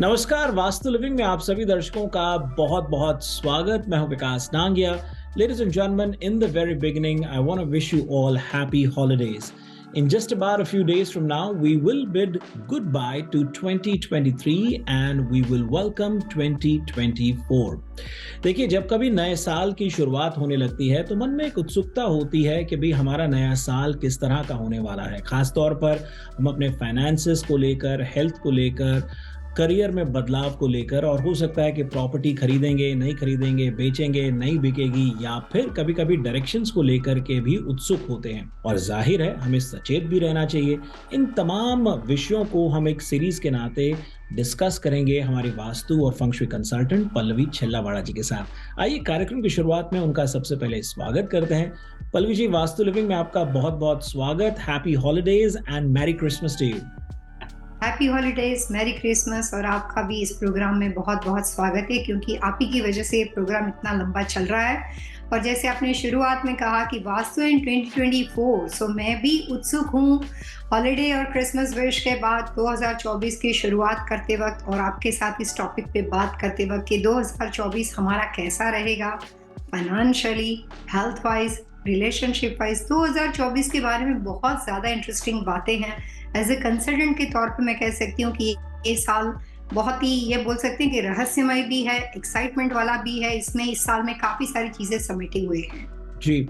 नमस्कार, वास्तु लिविंग में आप सभी दर्शकों का बहुत बहुत स्वागत। मैं हूं विकास Nangia. Ladies and gentlemen, in the very beginning, I want to wish you all happy holidays. In just about a few days from now, we will bid goodbye to 2023 and we will welcome 2024. देखिए, जब कभी नए साल की शुरुआत होने लगती है तो मन में एक उत्सुकता होती है कि भाई हमारा नया साल किस तरह का होने वाला है। खास तौर पर हम अपने फाइनेंसेस को लेकर, हेल्थ को लेकर, करियर में बदलाव को लेकर, और हो सकता है कि प्रॉपर्टी खरीदेंगे, नहीं खरीदेंगे, बेचेंगे, नहीं बिकेगी, या फिर कभी-कभी डायरेक्शंस को लेकर के भी उत्सुक होते हैं। और जाहिर है हमें सचेत भी रहना चाहिए। इन तमाम विषयों को हम एक सीरीज के नाते डिस्कस करेंगे हमारी वास्तु और फंग शुई कंसल्टेंट पल्लवी छेल्लावाड़ा जी के साथ। आइए कार्यक्रम की शुरुआत में उनका सबसे पहले स्वागत करते हैं। पल्लवी जी, वास्तु लिविंग में आपका बहुत-बहुत स्वागत। Happy holidays and merry Christmas to you. Happy holidays, merry Christmas. और आपका भी इस प्रोग्राम में बहुत बहुत स्वागत है, क्योंकि आप ही की वजह से ये प्रोग्राम इतना लंबा चल रहा है। और जैसे आपने शुरुआत में कहा कि वास्तु इन 2024, सो मैं भी उत्सुक हूँ हॉलीडे और क्रिसमस विश के बाद 2024 की शुरुआत करते वक्त और आपके साथ इस टॉपिक पे बात करते वक्त कि 2024 हमारा कैसा रहेगा financially, health wise, relationship wise. 2024 के बारे में बहुत ज़्यादा इंटरेस्टिंग बातें हैं। एज ए कंसल्टेंट के तौर पे मैं कह सकती हूँ कि ये साल बहुत ही, ये बोल सकते हैं कि रहस्यमय भी है, एक्साइटमेंट वाला भी है। इसमें इस साल में काफ़ी सारी चीज़ें समेटे हुए हैं। जी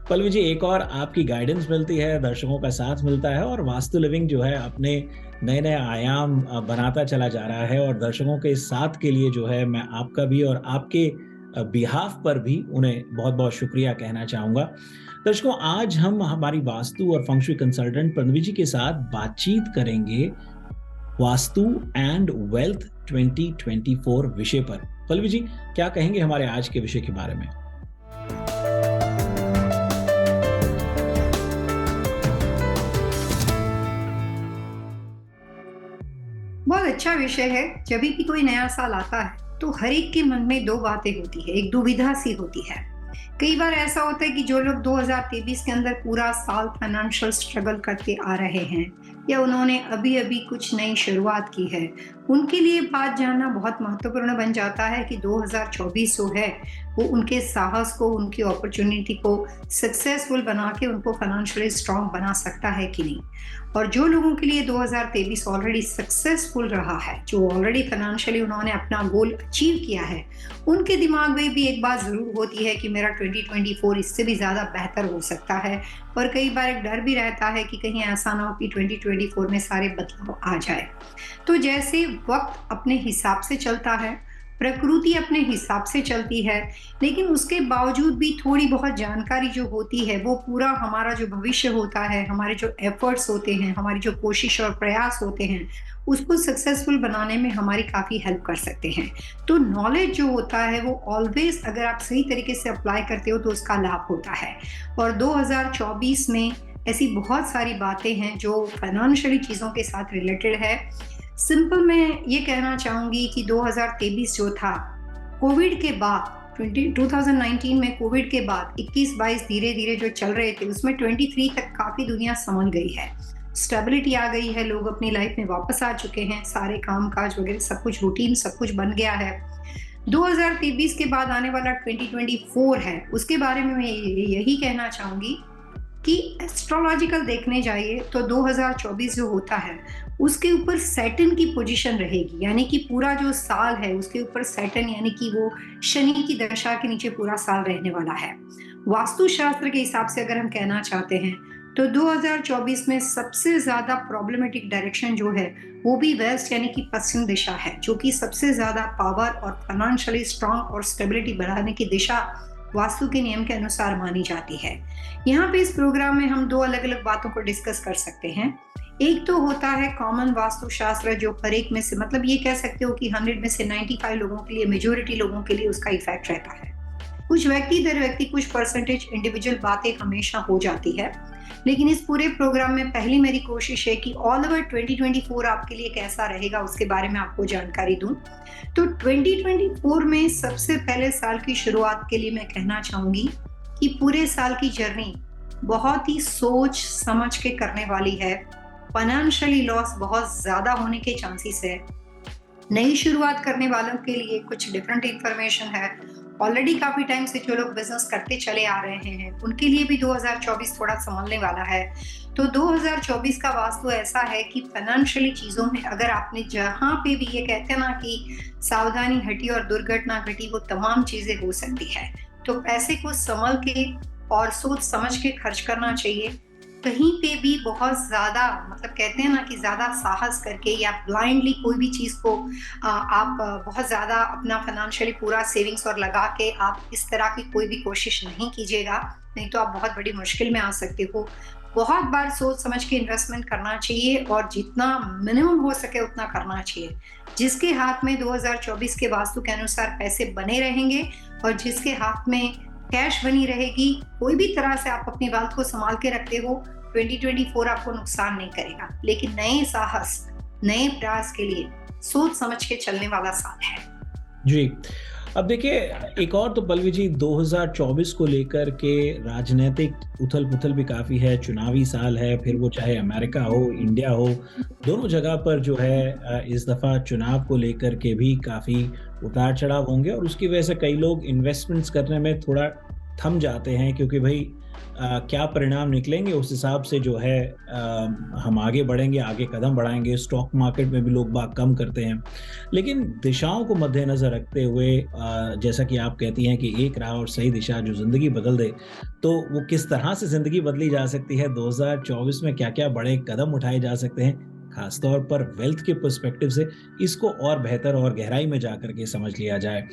पल्लवी जी, एक और आपकी गाइडेंस मिलती है, दर्शकों का साथ मिलता है, और वास्तु लिविंग जो है अपने नए नए आयाम बनाता चला जा रहा है। और दर्शकों के साथ के लिए जो है मैं आपका भी और आपके बिहाफ पर भी उन्हें बहुत बहुत शुक्रिया कहना चाहूँगा। दर्शकों, आज हम हमारी वास्तु और फंग शुई कंसल्टेंट पल्लवी जी के साथ बातचीत करेंगे वास्तु एंड वेल्थ 2024 विषय पर। पल्लवी जी, क्या कहेंगे हमारे आज के विषय के बारे में? बहुत अच्छा विषय है। जब भी कोई नया साल आता है तो हर एक के मन में दो बातें होती है, एक दुविधा सी होती है। कई बार ऐसा होता है कि जो लोग 2023 के अंदर पूरा साल फाइनेंशियल स्ट्रगल करते आ रहे हैं या उन्होंने अभी अभी कुछ नई शुरुआत की है, उनके लिए बात जानना बहुत महत्वपूर्ण बन जाता है कि 2024 जो है वो उनके साहस को, उनकी अपॉर्चुनिटी को सक्सेसफुल बना के उनको फाइनेंशियली स्ट्रांग बना सकता है कि नहीं। और जो लोगों के लिए 2023 ऑलरेडी सक्सेसफुल रहा है, जो ऑलरेडी फाइनेंशियली उन्होंने अपना गोल अचीव किया है, उनके दिमाग में भी एक बात जरूर होती है कि मेरा 2024 इससे भी ज़्यादा बेहतर हो सकता है। और कई बार एक डर भी रहता है कि कहीं ऐसा ना हो कि 2024 में सारे बदलाव आ जाए। तो जैसे वक्त अपने हिसाब से चलता है, प्रकृति अपने हिसाब से चलती है, लेकिन उसके बावजूद भी थोड़ी बहुत जानकारी जो होती है वो पूरा हमारा जो भविष्य होता है, हमारे जो एफर्ट्स होते हैं, हमारी जो कोशिश और प्रयास होते हैं, उसको सक्सेसफुल बनाने में हमारी काफ़ी हेल्प कर सकते हैं। तो नॉलेज जो होता है वो ऑलवेज, अगर आप सही तरीके से अप्लाई करते हो तो उसका लाभ होता है। और 2024 में ऐसी बहुत सारी बातें हैं जो फाइनेंशियली चीज़ों के साथ रिलेटेड है। सिंपल मैं ये कहना चाहूँगी कि 2023 जो था, कोविड के बाद 2019 में कोविड के बाद 21-22 धीरे धीरे जो चल रहे थे, उसमें 23 तक काफ़ी दुनिया संभल गई है, स्टेबिलिटी आ गई है, लोग अपनी लाइफ में वापस आ चुके हैं, सारे काम काज वगैरह सब कुछ रूटीन सब कुछ बन गया है। 2023 के बाद आने वाला 2024 है, उसके बारे में मैं यही कहना चाहूँगी कि एस्ट्रोलॉजिकल देखने जाइए तो 2024 जो होता है उसके ऊपर सैटर्न की पोजीशन रहेगी, यानी कि पूरा जो साल है उसके ऊपर सैटर्न, यानी कि वो शनि की दशा के नीचे पूरा साल रहने वाला है। वास्तुशास्त्र के हिसाब से अगर हम कहना चाहते हैं तो 2024 में सबसे ज्यादा प्रॉब्लमेटिक डायरेक्शन जो है वो भी वेस्ट यानी कि पश्चिम दिशा है, जो कि सबसे ज्यादा पावर और फाइनेंशियली स्ट्रांग और स्टेबिलिटी बढ़ाने की दिशा वास्तु के नियम के अनुसार मानी जाती है। यहाँ पे इस प्रोग्राम में हम दो अलग अलग बातों को डिस्कस कर सकते हैं। एक तो होता है कॉमन वास्तुशास्त्र, जो हर एक में से, मतलब ये कह सकते हो कि 100 में से 95 लोगों के लिए, मेजोरिटी लोगों के लिए उसका इफेक्ट रहता है। कुछ व्यक्ति दर व्यक्ति कुछ परसेंटेज इंडिविजुअल बातें हमेशा हो जाती है। लेकिन इस पूरे प्रोग्राम में पहली मेरी कोशिश है कि ऑल ओवर 2024 आपके लिए कैसा रहेगा उसके बारे में आपको जानकारी दूं। तो 2024 में सबसे पहले साल की शुरुआत के लिए मैं कहना चाहूंगी कि पूरे साल की जर्नी बहुत ही सोच समझ के करने वाली है। फाइनेंशियली लॉस बहुत ज्यादा होने के चांसेस है। नई शुरुआत करने वालों के लिए कुछ डिफरेंट इंफॉर्मेशन है। ऑलरेडी काफी टाइम से जो लोग बिजनेस करते चले आ रहे हैं उनके लिए भी 2024 थोड़ा संभलने वाला है। तो 2024 का वास्तु ऐसा है कि फाइनेंशियली चीजों में अगर आपने जहां पे भी, ये कहते हैं ना कि सावधानी हटी और दुर्घटना घटी, वो तमाम चीजें हो सकती है। तो पैसे को संभल के और सोच समझ के खर्च करना चाहिए। कहीं पे भी बहुत ज्यादा, मतलब कहते हैं ना कि ज्यादा साहस करके या ब्लाइंडली कोई भी चीज को आप बहुत ज्यादा अपना फाइनेंशियली पूरा सेविंग्स और लगा के आप इस तरह की कोई भी कोशिश नहीं कीजिएगा, नहीं तो आप बहुत बड़ी मुश्किल में आ सकते हो। बहुत बार सोच समझ के इन्वेस्टमेंट करना चाहिए और जितना मिनिमम हो सके उतना करना चाहिए। जिसके हाथ में 2024 के वास्तु के अनुसार पैसे बने रहेंगे और जिसके हाथ में कैश बनी रहेगी, कोई भी तरह से आप अपनी वेल्थ को संभाल के रखते हो, 2024 आपको नुकसान नहीं करेगा। लेकिन नए साहस, नए प्रयास के लिए सोच समझ के चलने वाला साल है। जी, अब देखिए एक और तो पल्लवी जी, 2024 को लेकर के राजनीतिक उथल-पुथल भी काफ़ी है, चुनावी साल है, फिर वो चाहे अमेरिका हो, इंडिया हो, दोनों जगह पर जो है इस दफ़ा चुनाव को लेकर के भी काफ़ी उतार-चढ़ाव होंगे और उसकी वजह से कई लोग इन्वेस्टमेंट्स करने में थोड़ा थम जाते हैं क्योंकि भई क्या परिणाम निकलेंगे उस हिसाब से जो है हम आगे बढ़ेंगे, आगे कदम बढ़ाएँगे। स्टॉक मार्केट में भी लोग बात कम करते हैं। लेकिन दिशाओं को मद्देनज़र रखते हुए जैसा कि आप कहती हैं कि एक राह और सही दिशा जो ज़िंदगी बदल दे, तो वो किस तरह से ज़िंदगी बदली जा सकती है, 2024 में क्या-क्या बड़े कदम उठाए जा सकते हैं, ख़ास तौर पर वेल्थ के पर्सपेक्टिव से, इसको और बेहतर और गहराई में जाकर के समझ लिया जाए।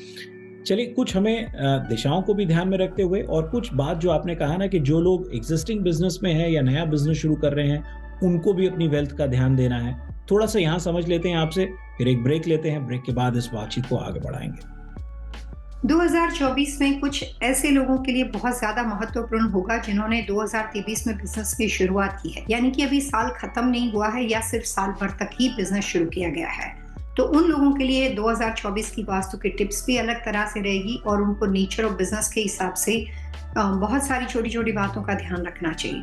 चलिए कुछ हमें दिशाओं को भी ध्यान में रखते हुए और कुछ बात जो आपने कहा ना कि जो लोग एग्जिस्टिंग बिजनेस में हैं या नया बिजनेस शुरू कर रहे हैं, उनको भी अपनी वेल्थ का ध्यान देना है। थोड़ा-सा यहाँ समझ लेते हैं आपसे, फिर एक ब्रेक लेते हैं, ब्रेक के बाद इस बातचीत को आगे बढ़ाएँगे। 2024 में कुछ ऐसे लोगों के लिए बहुत ज्यादा महत्वपूर्ण होगा जिन्होंने 2023 में बिजनेस की शुरुआत की है, यानी कि अभी साल खत्म नहीं हुआ है या सिर्फ साल भर तक ही बिजनेस शुरू किया गया है। तो उन लोगों के लिए 2024 की वास्तु की टिप्स भी अलग तरह से रहेगी और उनको नेचर ऑफ बिजनेस के हिसाब से बहुत सारी छोटी छोटी बातों का ध्यान रखना चाहिए।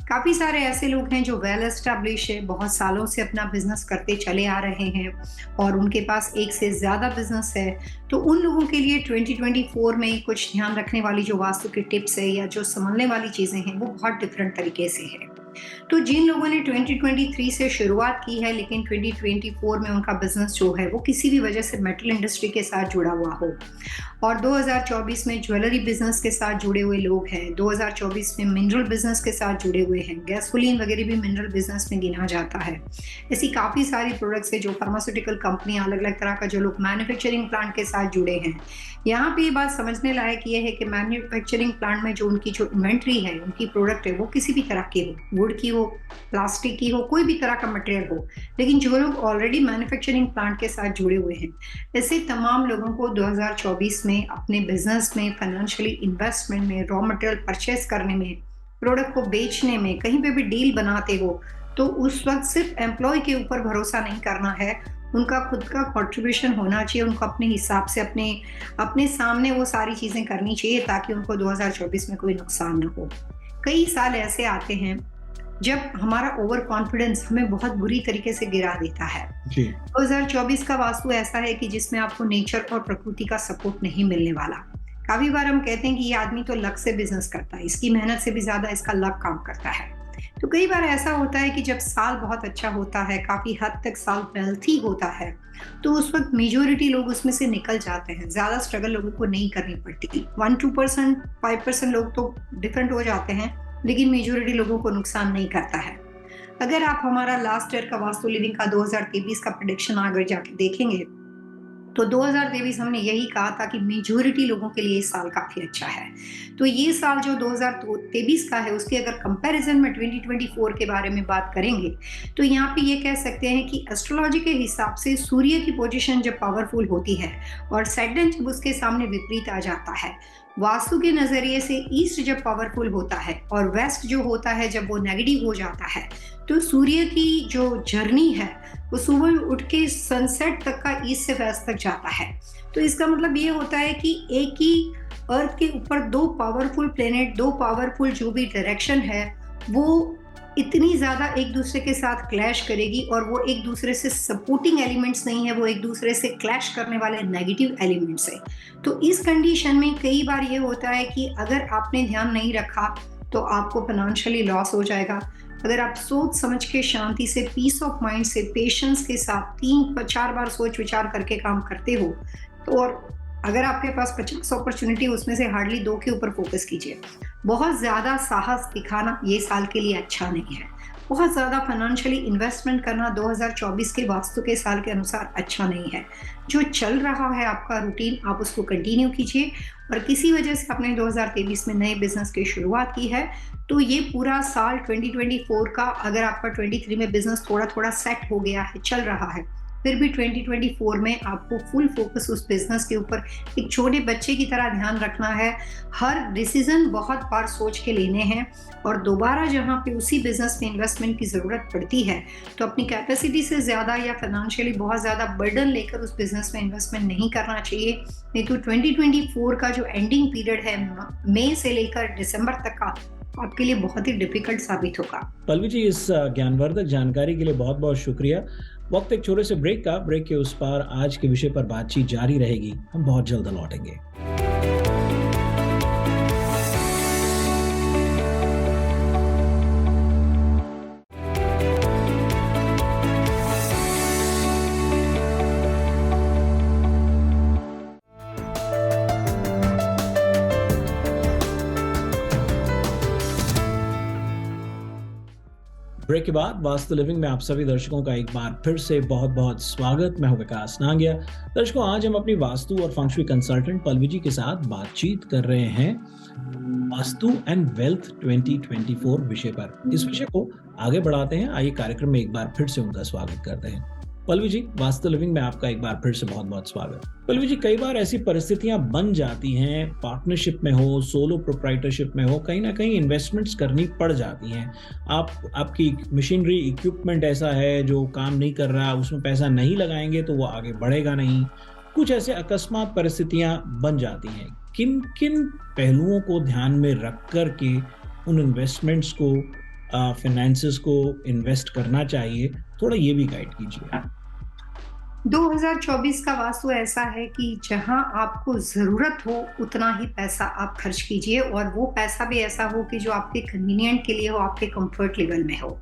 काफी सारे ऐसे लोग हैं जो वेल एस्टेब्लिश है, बहुत सालों से अपना बिजनेस करते चले आ रहे हैं और उनके पास एक से ज्यादा बिजनेस है। तो उन लोगों के लिए 2024 में कुछ ध्यान रखने वाली जो वास्तु की टिप्स है या जो संभलने वाली चीजें हैं वो बहुत डिफरेंट तरीके से है। तो जिन लोगों ने 2023 से शुरुआत की है लेकिन 2024 में उनका बिजनेस जो है वो किसी भी वजह से मेटल इंडस्ट्री के साथ जुड़ा हुआ हो और 2024 में ज्वेलरी बिजनेस के साथ जुड़े हुए लोग हैं, 2024 में मिनरल बिजनेस के साथ जुड़े हुए हैं, गैसोलीन वगैरह भी मिनरल बिजनेस में गिना जाता है। ऐसी काफ़ी सारी प्रोडक्ट्स है जो फार्मास्यूटिकल कंपनियां, अलग अलग तरह का जो लोग मैन्युफैक्चरिंग प्लांट के साथ जुड़े हैं। यहाँ पे ये बात समझने लायक ये है कि मैन्युफैक्चरिंग प्लांट में जो उनकी जो इन्वेंट्री है, उनकी प्रोडक्ट है, वो किसी भी तरह की हो, वुड की हो, प्लास्टिक की हो, कोई भी तरह का मटेरियल हो, लेकिन जो लोग ऑलरेडी मैन्युफैक्चरिंग प्लांट के साथ जुड़े हुए हैं, ऐसे तमाम लोगों को 2024 में अपने बिजनेस में, फाइनेंशियली इन्वेस्टमेंट में, रॉ मटेरियल परचेस करने में, प्रोडक्ट को बेचने में, कहीं पे भी डील बनाते हो, तो उस वक्त सिर्फ एम्प्लॉय के ऊपर भरोसा नहीं करना है, उनका खुद का कंट्रीब्यूशन होना चाहिए। उनको अपने हिसाब से अपने सामने वो सारी चीजें करनी चाहिए ताकि उनको 2024 में कोई नुकसान न हो। कई साल ऐसे आते हैं जब हमारा ओवर कॉन्फिडेंस हमें बहुत बुरी तरीके से गिरा देता है। 2024 का वास्तु ऐसा है कि जिसमें आपको नेचर और प्रकृति का सपोर्ट नहीं मिलने वाला। काफी बार हम कहते हैं कि ये आदमी तो लक से बिजनेस करता है, इसकी मेहनत से भी ज्यादा इसका लक काम करता है। तो कई बार ऐसा होता है कि जब साल बहुत अच्छा होता है, काफी हद तक साल वेल्थी होता है, तो उस वक्त मेजोरिटी लोग उसमें से निकल जाते हैं, ज्यादा स्ट्रगल लोगों को नहीं करनी पड़ती। 1-2%, 5% लोग तो डिफरेंट हो जाते हैं, लेकिन मेजोरिटी लोगों को नुकसान नहीं करता है। अगर आप हमारा लास्ट ईयर का वास्तु लिविंग का 2023 का प्रेडिक्शन आगे जाके देखेंगे तो 2023 हमने यही कहा था कि मेजोरिटी लोगों के लिए इस साल काफी अच्छा है। तो ये साल जो 2023 का है उसके अगर कंपैरिजन में 2024 के बारे में बात करेंगे तो यहाँ पे ये कह सकते हैं कि एस्ट्रोलॉजी के हिसाब से सूर्य की पोजीशन जब पावरफुल होती है और सैटर्न जब उसके सामने विपरीत आ जाता है, वास्तु के नजरिए से ईस्ट जब पावरफुल होता है और वेस्ट जो होता है जब वो नेगेटिव हो जाता है, तो सूर्य की जो जर्नी है वो सुबह उठ के सनसेट तक का ईस्ट से वेस्ट तक जाता है। तो इसका मतलब ये होता है कि एक ही अर्थ के ऊपर दो पावरफुल प्लेनेट, दो पावरफुल जो भी डायरेक्शन है वो इतनी ज़्यादा एक दूसरे के साथ क्लैश करेगी और वो एक दूसरे से सपोर्टिंग एलिमेंट्स नहीं है, वो एक दूसरे से क्लैश करने वाले नेगेटिव एलिमेंट्स है। तो इस कंडीशन में कई बार ये होता है कि अगर आपने ध्यान नहीं रखा तो आपको फाइनेंशियली लॉस हो जाएगा। अगर आप सोच समझ के शांति से, पीस ऑफ माइंड से, पेशेंस के साथ 3-4 बार सोच विचार करके काम करते हो तो, और अगर आपके पास 50 अपॉर्चुनिटी उसमें से हार्डली 2 के ऊपर फोकस कीजिए। बहुत ज़्यादा साहस दिखाना ये साल के लिए अच्छा नहीं है। बहुत ज़्यादा फाइनेंशियली इन्वेस्टमेंट करना 2024 के वास्तु के साल के अनुसार अच्छा नहीं है। जो चल रहा है आपका रूटीन, आप उसको कंटिन्यू कीजिए। और किसी वजह से आपने 2023 में नए बिजनेस की शुरुआत की है तो ये पूरा साल 2024 का, अगर आपका 23 में बिजनेस थोड़ा थोड़ा सेट हो गया है, चल रहा है, फिर भी 2024 में आपको फुल फोकस उस बिजनेस के ऊपर एक छोटे बच्चे की तरह ध्यान रखना है। हर डिसीजन बहुत बार सोच के लेने हैं और दोबारा जहां पे उसी बिजनेस में इन्वेस्टमेंट की ज़रूरत पड़ती है तो अपनी कैपेसिटी से ज़्यादा या फाइनेंशियली बहुत ज़्यादा बर्डन लेकर उस बिजनेस में इन्वेस्टमेंट नहीं करना चाहिए। नहीं तो 2024 का जो एंडिंग पीरियड है, मई से लेकर दिसंबर तक का, आपके लिए बहुत ही डिफिकल्ट साबित होगा। पल्लवी जी, इस ज्ञानवर्धक जानकारी के लिए बहुत बहुत शुक्रिया। वक्त एक छोटे से ब्रेक का, ब्रेक के उस पार आज के विषय पर बातचीत जारी रहेगी। हम बहुत जल्द लौटेंगे। ब्रेक के बाद वास्तु लिविंग में आप सभी दर्शकों का एक बार फिर से बहुत बहुत स्वागत। मैं हूं विकास नांगिया। दर्शकों, आज हम अपनी वास्तु और फंक्शुई कंसल्टेंट पल्लवी जी के साथ बातचीत कर रहे हैं वास्तु एंड वेल्थ 2024 विषय पर। इस विषय को आगे बढ़ाते हैं। आइए कार्यक्रम में एक बार फिर से उनका स्वागत करते हैं। पल्लवी जी, वास्तु लिविंग में आपका एक बार फिर से बहुत बहुत स्वागत। पल्लवी जी, कई बार ऐसी परिस्थितियां बन जाती हैं, पार्टनरशिप में हो, सोलो प्रोप्राइटरशिप में हो, कहीं ना कहीं इन्वेस्टमेंट्स करनी पड़ जाती हैं। आपकी मशीनरी इक्विपमेंट ऐसा है जो काम नहीं कर रहा, उसमें पैसा नहीं लगाएंगे तो वो आगे बढ़ेगा नहीं। कुछ ऐसे अकस्मात परिस्थितियां बन जाती हैं। किन किन पहलुओं को ध्यान में रख कर के उन इन्वेस्टमेंट्स को, फाइनेंसेस को इन्वेस्ट करना चाहिए, थोड़ा ये भी गाइड कीजिए। 2024 का वास्तु ऐसा है कि जहां आपको जरूरत हो उतना ही पैसा आप खर्च कीजिए और वो पैसा भी ऐसा हो कि जो आपके कन्वीनियंट के लिए हो, आपके कंफर्ट लेवल में हो।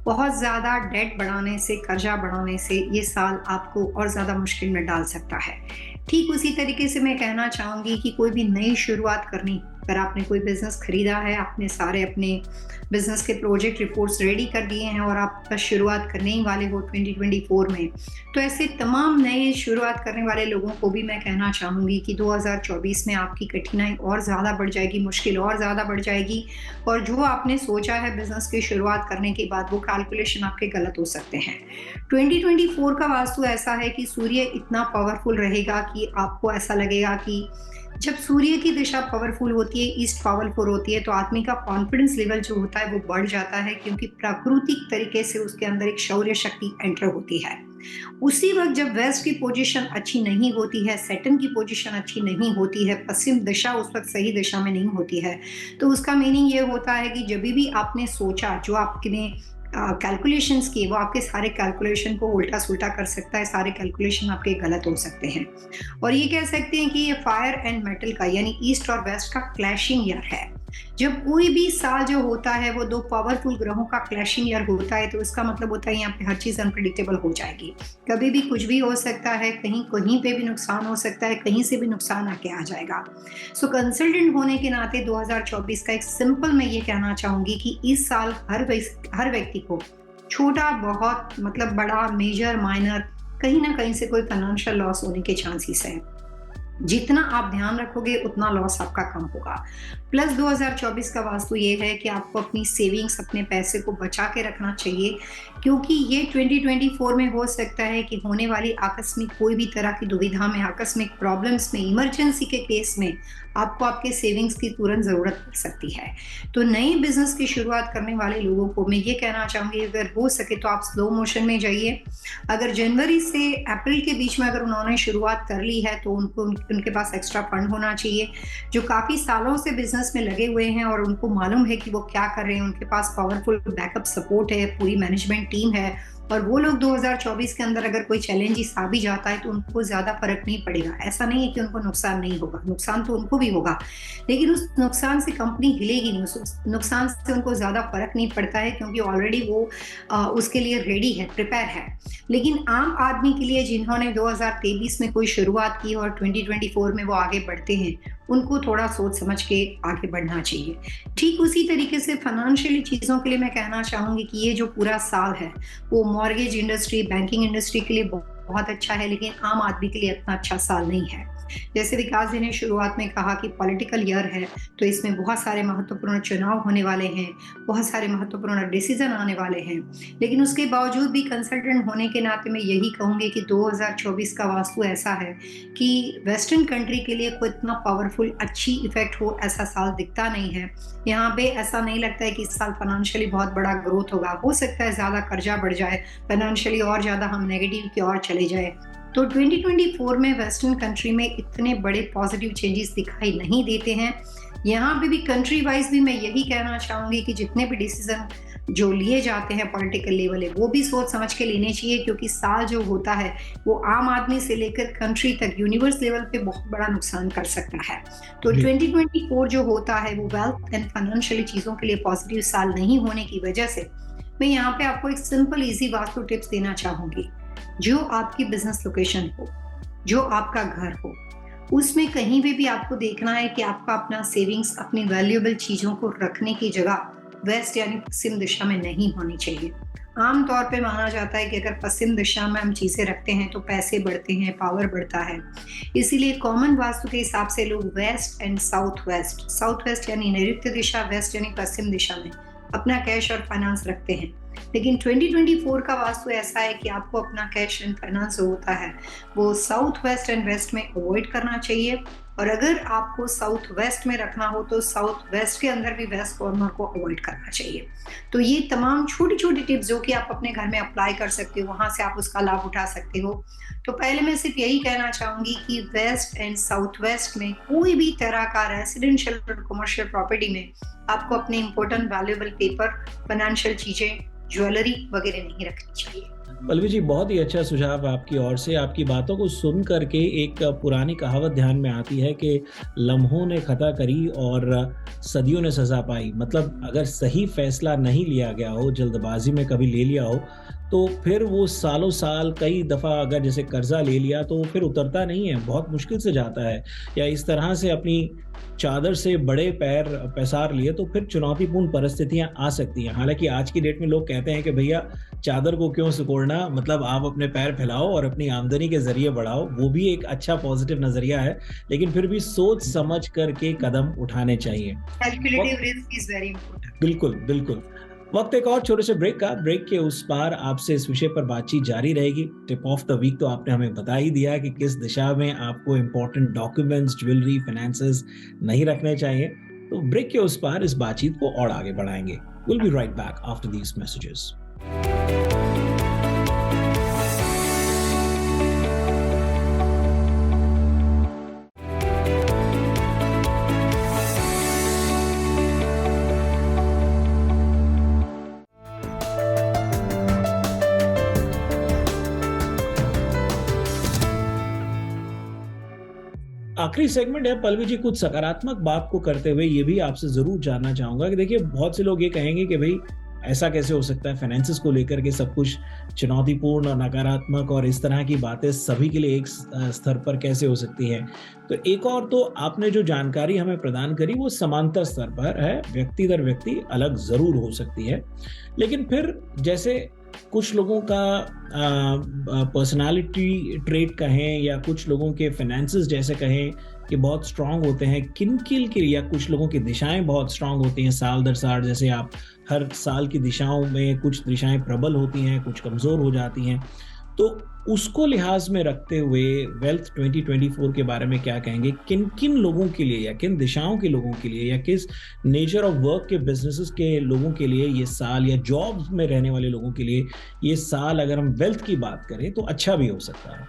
बहुत ज्यादा डेट बढ़ाने से, कर्जा बढ़ाने से ये साल आपको और ज्यादा मुश्किल में डाल सकता है। ठीक उसी तरीके से मैं कहना चाहूंगी कि कोई भी नई शुरुआत करनी, अगर आपने कोई बिजनेस खरीदा है, आपने सारे अपने बिजनेस के प्रोजेक्ट रिपोर्ट्स रेडी कर दिए हैं और आप बस शुरुआत करने ही वाले हो 2024 में, तो ऐसे तमाम नए शुरुआत करने वाले लोगों को भी मैं कहना चाहूँगी कि 2024 में आपकी कठिनाई और ज़्यादा बढ़ जाएगी, मुश्किल और ज़्यादा बढ़ जाएगी और जो आपने सोचा है बिजनेस की शुरुआत करने के बाद वो कैलकुलेशन आपके गलत हो सकते हैं। 2024 का वास्तु ऐसा है कि सूर्य इतना पावरफुल रहेगा कि आपको ऐसा लगेगा कि जब सूर्य की दिशा पावरफुल होती है, ईस्ट पावरफुल होती है, तो आदमी का कॉन्फिडेंस लेवल जो होता है वो बढ़ जाता है क्योंकि प्राकृतिक तरीके से उसके अंदर एक शौर्य शक्ति एंटर होती है। उसी वक्त जब वेस्ट की पोजीशन अच्छी नहीं होती है, सैटर्न की पोजीशन अच्छी नहीं होती है, पश्चिम दिशा उस वक्त सही दिशा में नहीं होती है, तो उसका मीनिंग ये होता है कि जब भी आपने सोचा, जो आपने कैलकुलेशंस किए, वो आपके सारे कैलकुलेशन को उल्टा सुल्टा कर सकता है, सारे कैलकुलेशन आपके गलत हो सकते हैं। और ये कह सकते हैं कि ये फायर एंड मेटल का, यानी ईस्ट और वेस्ट का क्लैशिंग ईयर है। जब कोई भी साल जो होता है वो दो पावरफुल ग्रहों का क्लैशिंग ईयर होता है तो इसका मतलब होता है यहाँ पे हर चीज़ अनप्रेडिक्टेबल हो जाएगी। कभी भी कुछ भी हो सकता है, कहीं कहीं पे भी नुकसान हो सकता है, कहीं से भी नुकसान आके आ जाएगा। सो कंसल्टेंट होने के नाते 2024 का एक सिंपल मैं ये कहना चाहूँगी कि इस साल हर व्यक्ति को छोटा बहुत, मतलब बड़ा, मेजर, माइनर, कहीं ना कहीं से कोई फाइनेंशियल लॉस होने के चांसेस है। जितना आप ध्यान रखोगे उतना लॉस आपका कम होगा। प्लस 2024 का वास्तु ये है कि आपको अपनी सेविंग्स, अपने पैसे को बचा के रखना चाहिए क्योंकि ये 2024 में हो सकता है कि होने वाली आकस्मिक कोई भी तरह की दुविधा में, आकस्मिक प्रॉब्लम्स में, इमरजेंसी के केस में आपको आपके सेविंग्स की तुरंत ज़रूरत पड़ सकती है। तो नए बिजनेस की शुरुआत करने वाले लोगों को मैं ये कहना चाहूँगी, अगर हो सके तो आप स्लो मोशन में जाइए। अगर जनवरी से अप्रैल के बीच में अगर उन्होंने शुरुआत कर ली है तो उनके पास एक्स्ट्रा फंड होना चाहिए। जो काफ़ी सालों से बिजनेस में लगे हुए हैं और उनको मालूम है कि वो क्या कर रहे हैं, उनके पास पावरफुल बैकअप सपोर्ट है, पूरी मैनेजमेंट टीम है, और वो लोग 2024 के अंदर अगर कोई चैलेंजेस आ भी जाता है तो उनको ज़्यादा फर्क नहीं पड़ेगा। ऐसा नहीं है कि उनको नुकसान नहीं होगा, नुकसान तो उनको भी होगा, लेकिन उस नुकसान से कंपनी हिलेगी नहीं, उस नुकसान से उनको ज़्यादा फर्क नहीं पड़ता है, क्योंकि ऑलरेडी वो उसके लिए रेडी है, प्रिपेयर है। लेकिन आम आदमी के लिए जिन्होंने 2023 में कोई शुरुआत की और 2024 में वो आगे बढ़ते हैं, उनको थोड़ा सोच समझ के आगे बढ़ना चाहिए। ठीक उसी तरीके से फाइनेंशियली चीज़ों के लिए मैं कहना चाहूँगी कि ये जो पूरा साल है वो मॉर्गेज इंडस्ट्री, बैंकिंग इंडस्ट्री के लिए बहुत अच्छा है, लेकिन आम आदमी के लिए इतना अच्छा साल नहीं है। जैसे विकास जी ने शुरुआत में कहा कि पॉलिटिकल ईयर है, तो इसमें बहुत सारे महत्वपूर्ण चुनाव होने वाले हैं, बहुत सारे महत्वपूर्ण डिसीजन आने वाले हैं, लेकिन उसके बावजूद भी कंसल्टेंट होने के नाते मैं यही कहूँगी कि 2024 का वास्तु ऐसा है कि वेस्टर्न कंट्री के लिए कोई इतना पावरफुल अच्छी इफेक्ट हो ऐसा साल दिखता नहीं है। यहाँ पे ऐसा नहीं लगता है कि इस साल फाइनेंशियली बहुत बड़ा ग्रोथ होगा। हो सकता है ज़्यादा कर्जा बढ़ जाए, फाइनेंशियली और ज़्यादा हम नेगेटिव की ओर चले जाए। तो 2024 में वेस्टर्न कंट्री में इतने बड़े पॉजिटिव चेंजेस दिखाई नहीं देते हैं। यहाँ पे भी कंट्री वाइज भी मैं यही कहना चाहूँगी कि जितने भी डिसीजन जो लिए जाते हैं पॉलिटिकल लेवल है, वो भी सोच समझ के लेने चाहिए, क्योंकि साल जो होता है वो आम आदमी से लेकर कंट्री तक, यूनिवर्स लेवल पे बहुत बड़ा नुकसान कर सकता है। तो 2024 जो होता है वो वेल्थ एंड फाइनेंशियली चीज़ों के लिए पॉजिटिव साल नहीं होने की वजह से मैं यहाँ पे आपको एक सिंपल ईजी वास्तु टिप्स देना चाहूँगी। जो आपकी बिजनेस लोकेशन हो, जो आपका घर हो, उसमें कहीं भी आपको देखना है कि आपका अपना सेविंग्स, अपनी वैल्यूएबल चीज़ों को रखने की जगह वेस्ट यानी पश्चिम दिशा में नहीं होनी चाहिए। आम तौर पे माना जाता है कि अगर पश्चिम दिशा में हम चीज़ें रखते हैं तो पैसे बढ़ते हैं, पावर बढ़ता है। इसीलिए कॉमन वास्तु के हिसाब से लोग वेस्ट एंड साउथ वेस्ट यानी नैऋत्य दिशा, वेस्ट यानी पश्चिम दिशा में अपना कैश और फाइनेंस रखते हैं। लेकिन 2024 का वास्तु ऐसा है कि आपको अपना कैश एंड फाइनेंस जो होता है वो साउथ वेस्ट एंड वेस्ट में अवॉइड करना चाहिए, और अगर आपको साउथ वेस्ट में रखना हो तो साउथ वेस्ट के अंदर भी वेस्ट कॉर्नर को अवॉइड करना चाहिए। तो ये तमाम छोटी छोटी टिप्स जो कि आप अपने घर में अप्लाई कर सकते हो, वहां से आप उसका लाभ उठा सकते हो। तो पहले मैं सिर्फ यही कहना चाहूंगी कि वेस्ट एंड साउथ वेस्ट में कोई भी तरह का रेसिडेंशियल और कमर्शियल प्रॉपर्टी में आपको अपने इंपॉर्टेंट वैल्यूएबल पेपर, फाइनेंशियल चीजें, ज्वेलरी वगैरह नहीं रखनी चाहिए। पल्लवी जी, बहुत ही अच्छा सुझाव आपकी ओर से। आपकी बातों को सुन करके एक पुरानी कहावत ध्यान में आती है कि लम्हों ने खता करी और सदियों ने सजा पाई। मतलब अगर सही फैसला नहीं लिया गया हो, जल्दबाजी में कभी ले लिया हो, तो फिर वो सालों साल कई दफ़ा अगर जैसे कर्जा ले लिया तो फिर उतरता नहीं है, बहुत मुश्किल से जाता है। या इस तरह से अपनी चादर से बड़े पैर पसार लिए तो फिर चुनौतीपूर्ण परिस्थितियां आ सकती हैं। हालांकि आज की डेट में लोग कहते हैं कि भैया चादर को क्यों सिकोड़ना, मतलब आप अपने पैर फैलाओ और अपनी आमदनी के जरिए बढ़ाओ। वो भी एक अच्छा पॉजिटिव नजरिया है, लेकिन फिर भी सोच समझ करके कदम उठाने चाहिए। Calculative risk is very important. बिल्कुल बिल्कुल। वक्त एक और छोटे से ब्रेक का। ब्रेक के उस पार आपसे इस विषय पर बातचीत जारी रहेगी। टिप ऑफ द वीक तो आपने हमें बता ही दिया कि किस दिशा में आपको इंपॉर्टेंट डॉक्यूमेंट्स, ज्वेलरी, फाइनेंसेस नहीं रखने चाहिए। तो ब्रेक के उस पार इस बातचीत को और आगे बढ़ाएंगे। We'll be right back after these messages. आखिरी सेगमेंट है पल्लवी जी। कुछ सकारात्मक बात को करते हुए ये भी आपसे जरूर जानना चाहूंगा कि देखिए, बहुत से लोग ये कहेंगे कि भाई ऐसा कैसे हो सकता है, फाइनेंसेस को लेकर के सब कुछ चुनौतीपूर्ण और नकारात्मक और इस तरह की बातें सभी के लिए एक स्तर पर कैसे हो सकती है। तो एक और तो आपने जो जानकारी हमें प्रदान करी वो समांतर स्तर पर है, व्यक्ति दर व्यक्ति अलग जरूर हो सकती है। लेकिन फिर जैसे कुछ लोगों का पर्सनालिटी ट्रेट कहें या कुछ लोगों के फाइनेंसेस जैसे कहें कि बहुत स्ट्रांग होते हैं, किन के, या कुछ लोगों की दिशाएं बहुत स्ट्रांग होती हैं साल दर साल। जैसे आप हर साल की दिशाओं में कुछ दिशाएं प्रबल होती हैं, कुछ कमजोर हो जाती हैं। तो उसको लिहाज में रखते हुए वेल्थ 2024 के बारे में क्या कहेंगे? किन किन लोगों के लिए या किन दिशाओं के लोगों के लिए या किस नेचर ऑफ वर्क के बिजनेसेस के लोगों के लिए ये साल, या जॉब्स में रहने वाले लोगों के लिए ये साल, अगर हम वेल्थ की बात करें तो अच्छा भी हो सकता है?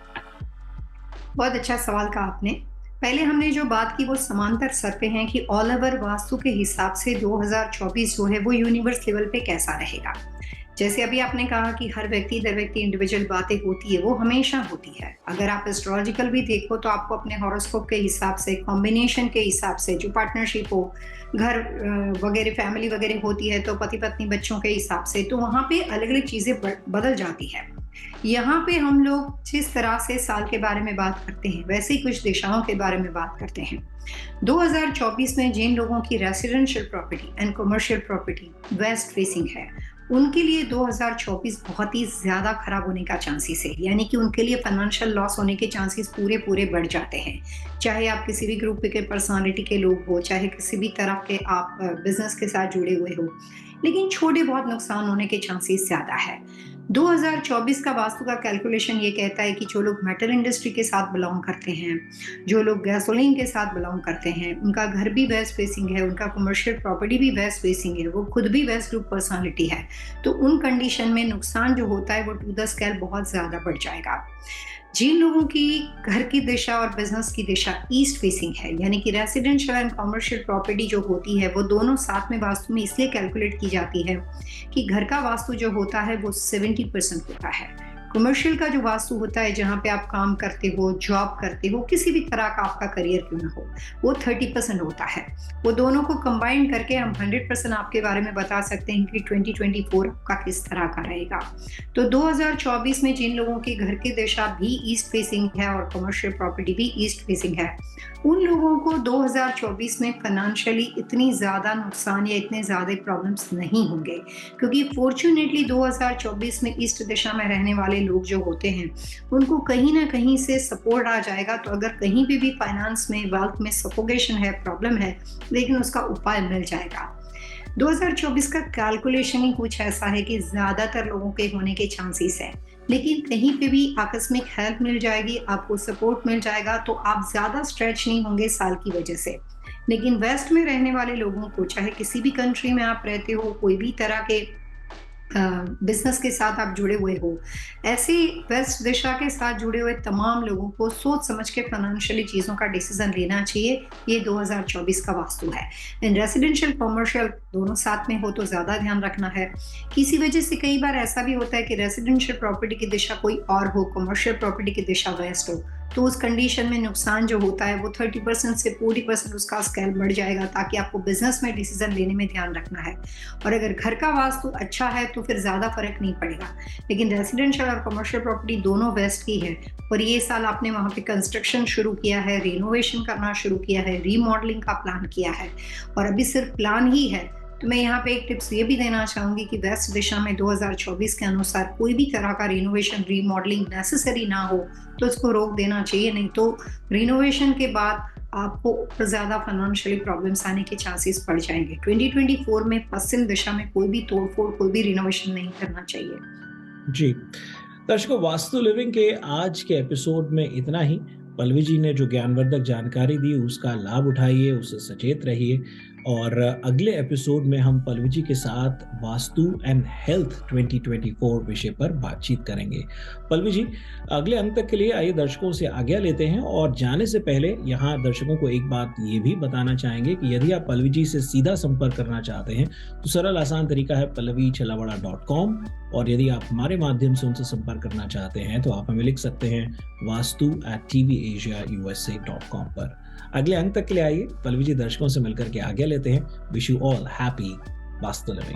बहुत अच्छा सवाल कहा आपने। पहले हमने जो बात की वो समांतर सर पे हैं कि ऑल ओवर वास्तु के हिसाब से 2024 जो है वो यूनिवर्स लेवल पे कैसा रहेगा। जैसे अभी आपने कहा कि हर व्यक्ति दर व्यक्ति इंडिविजुअल बातें होती है, वो हमेशा होती है। अगर आप एस्ट्रोलॉजिकल भी देखो तो आपको अपने हॉरोस्कोप के हिसाब से, कॉम्बिनेशन के हिसाब से, जो पार्टनरशिप हो, घर वगैरह, फैमिली वगैरह होती है, तो पति पत्नी बच्चों के हिसाब से, तो वहाँ पे अलग अलग चीज़ें बदल जाती है। यहाँ पे हम लोग जिस तरह से साल के बारे में बात करते हैं वैसे ही कुछ दिशाओं के बारे में बात करते हैं। 2024 में जिन लोगों की residential property and commercial property waste facing है, उनके लिए 2024 बहुत ही ज़्यादा खराब होने का चांसेस है। यानी कि उनके लिए फाइनेंशियल लॉस होने के चांसेस पूरे बढ़ जाते हैं। चाहे आप किसी भी ग्रुप के पर्सनालिटी के लोग हो, चाहे किसी भी तरह के आप बिजनेस के साथ जुड़े हुए हो, लेकिन छोटे बहुत नुकसान होने के चांसेस ज़्यादा है। 2024 का वास्तु का कैलकुलेशन ये कहता है कि जो लोग मेटल इंडस्ट्री के साथ बिलोंग करते हैं, जो लोग गैसोलीन के साथ बिलोंग करते हैं, उनका घर भी वेस्ट फेसिंग है, उनका कमर्शियल प्रॉपर्टी भी वेस्ट फेसिंग है, वो खुद भी वेस्ट ग्रुप पर्सनालिटी है, तो उन कंडीशन में नुकसान जो होता है वो टू द स्केल बहुत ज़्यादा बढ़ जाएगा। जिन लोगों की घर की दिशा और बिजनेस की दिशा ईस्ट फेसिंग है, यानी कि रेसिडेंशियल एंड कमर्शियल प्रॉपर्टी जो होती है वो दोनों साथ में वास्तु में इसलिए कैलकुलेट की जाती है कि घर का वास्तु जो होता है वो 70% होता है। कमर्शियल का जो वास्तु होता है, जहाँ पे आप काम करते हो, जॉब करते हो, किसी भी तरह का आपका करियर क्यों ना हो, वो 30% होता है। वो दोनों को कंबाइन करके हम 100% आपके बारे में बता सकते हैं कि 2024 आपका किस तरह का रहेगा। तो 2024 में जिन लोगों की घर की दिशा भी ईस्ट फेसिंग है और कमर्शियल प्रॉपर्टी भी ईस्ट फेसिंग है, उन लोगों को 2024 में फाइनेंशियली इतनी ज़्यादा नुकसान या इतने ज़्यादा प्रॉब्लम्स नहीं होंगे, क्योंकि फॉर्चुनेटली 2024 में ईस्ट दिशा में रहने वाले लोग जो होते हैं उनको कहीं ना कहीं से सपोर्ट आ जाएगा। तो अगर कहीं पे भी फाइनेंस में, वेल्थ में सफोकेशन है, प्रॉब्लम है, लेकिन उसका उपाय मिल जाएगा। 2024 का कैलकुलेशन ही कुछ ऐसा है कि ज़्यादातर लोगों के होने के चांसेस है, लेकिन कहीं पे भी आकस्मिक हेल्प मिल जाएगी, आपको सपोर्ट मिल जाएगा, तो आप ज़्यादा स्ट्रेच नहीं होंगे साल की वजह से। लेकिन वेस्ट में रहने वाले लोगों को, चाहे किसी भी कंट्री में आप रहते हो, कोई भी तरह के बिजनेस के साथ आप जुड़े हुए हो, ऐसे वेस्ट दिशा के साथ जुड़े हुए तमाम लोगों को सोच समझ के फाइनेंशियली चीज़ों का डिसीजन लेना चाहिए। ये 2024 का वास्तु है। इन रेसिडेंशियल कमर्शियल दोनों साथ में हो तो ज़्यादा ध्यान रखना है। किसी वजह से कई बार ऐसा भी होता है कि रेसिडेंशियल प्रॉपर्टी की दिशा कोई और हो, कमर्शियल प्रॉपर्टी की दिशा वेस्ट हो, तो उस कंडीशन में नुकसान जो होता है वो 30% से 40% उसका स्केल बढ़ जाएगा, ताकि आपको बिजनेस में डिसीजन लेने में ध्यान रखना है। और अगर घर का वास्तु अच्छा है तो फिर ज़्यादा फर्क नहीं पड़ेगा। लेकिन रेसिडेंशियल और कमर्शियल प्रॉपर्टी दोनों वेस्ट की है और ये साल आपने वहाँ पे कंस्ट्रक्शन शुरू किया है, रिनोवेशन करना शुरू किया है, रीमॉडलिंग का प्लान किया है, और अभी सिर्फ प्लान ही है, तो मैं यहाँ पे एक टिप्स ये भी देना चाहूँगी कि वेस्ट दिशा में 2024 के अनुसार कोई भी तरह का रिनोवेशन, रीमॉडलिंग नेसेसरी ना हो तो इसको रोक देना चाहिए। नहीं तो रिनोवेशन के बाद आपको और ज़्यादा फाइनेंशियली प्रॉब्लम्स आने के चांसेस बढ़ जाएंगे। 2024 में पश्चिम दिशा में कोई भी तोड़फोड़, कोई भी रिनोवेशन नहीं करना चाहिए। जी दर्शकों, वास्तु लिविंग के आज के एपिसोड में इतना ही। पल्लवी जी ने जो ज्ञानवर्धक जानकारी दी उसका लाभ उठाइए, उससे सचेत रहिए, और अगले एपिसोड में हम पल्लवी जी के साथ वास्तु एंड हेल्थ 2024 विषय पर बातचीत करेंगे। पल्लवी जी, अगले अंक तक के लिए आइए दर्शकों से आज्ञा लेते हैं, और जाने से पहले यहाँ दर्शकों को एक बात ये भी बताना चाहेंगे कि यदि आप पल्लवी जी से सीधा संपर्क करना चाहते हैं तो सरल आसान तरीका है pallavichellawada.com, और यदि आप हमारे माध्यम से उनसे संपर्क करना चाहते हैं तो आप हमें लिख सकते हैं vastu@tvasiausa.com पर। अगले अंक तक के लिए आइए पल्लवी जी दर्शकों से मिलकर के आज्ञा लेते हैं। Wish you all happy vastu living.